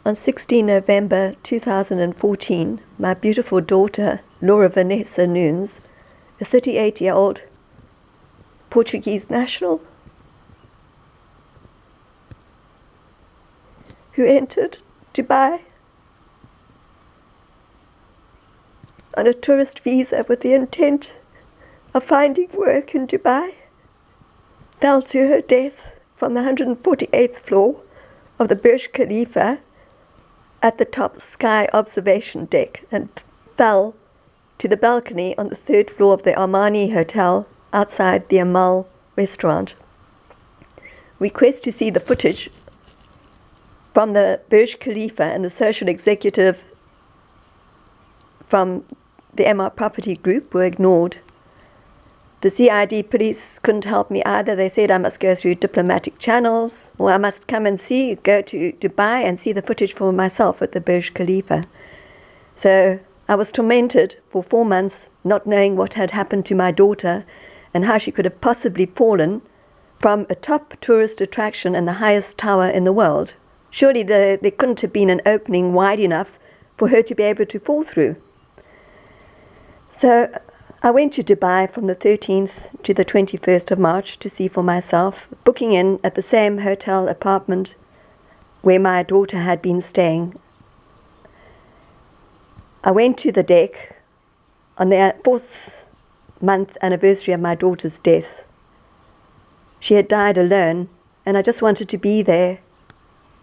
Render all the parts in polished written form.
On 16 November 2014, my beautiful daughter, Vanessa Nunes, a 38-year-old Portuguese national, who entered Dubai on a tourist visa with the intent of finding work in Dubai, fell to her death from the 148th floor of the Burj Khalifa at the top sky observation deck and fell to the balcony on the 3rd floor of the Armani Hotel outside the Amal Restaurant. Request to see the footage from the Burj Khalifa and the social executive from the MR Property Group were ignored. The CID police couldn't help me either. They said I must go through diplomatic channels, or I must come and go to Dubai and see the footage for myself at the Burj Khalifa. So I was tormented for 4 months, not knowing what had happened to my daughter and how she could have possibly fallen from a top tourist attraction and the highest tower in the world. Surely there couldn't have been an opening wide enough for her to be able to fall through. So I went to Dubai from the 13th to the 21st of March to see for myself, booking in at the same hotel apartment where my daughter had been staying. I went to the deck on the 4th month anniversary of my daughter's death. She had died alone, and I just wanted to be there,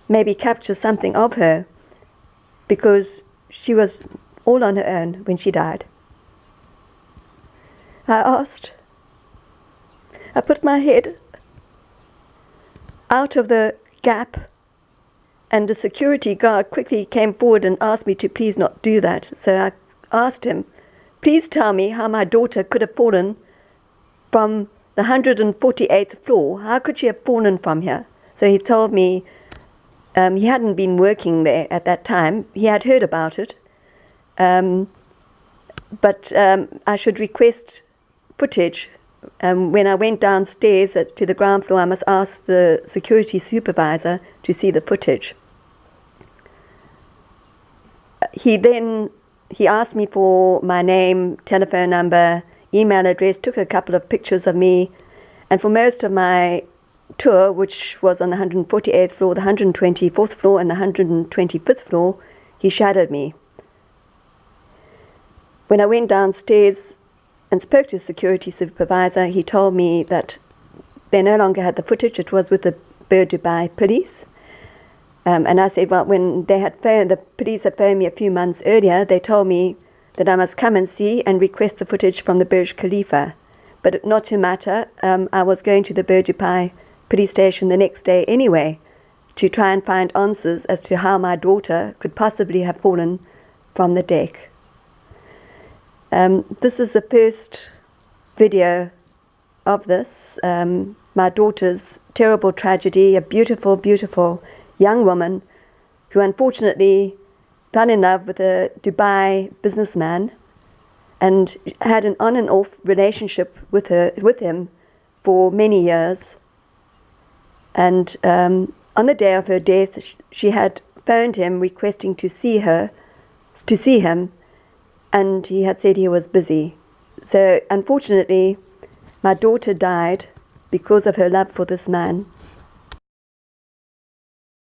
maybe capture something of her, because she was all on her own when she died. I put my head out of the gap, and the security guard quickly came forward and asked me to please not do that. So I asked him, please tell me how my daughter could have fallen from the 148th floor. How could she have fallen from here? So he told me he hadn't been working there at that time. He had heard about it, but I should request footage. When I went downstairs to the ground floor, I must ask the security supervisor to see the footage. He asked me for my name, telephone number, email address, took a couple of pictures of me, and for most of my tour, which was on the 148th floor, the 124th floor, and the 125th floor, he shadowed me. When I went downstairs and spoke to the security supervisor, he told me that they no longer had the footage. It was with the Bur Dubai police. And I said, well, when the police had phoned me a few months earlier, they told me that I must come and see and request the footage from the Burj Khalifa. But not to matter, I was going to the Bur Dubai police station the next day anyway to try and find answers as to how my daughter could possibly have fallen from the deck. This is the first video of this, my daughter's terrible tragedy, a beautiful, beautiful young woman who unfortunately fell in love with a Dubai businessman and had an on and off relationship with him for many years. And on the day of her death, she had phoned him requesting to see him, and he had said he was busy. So unfortunately, my daughter died because of her love for this man.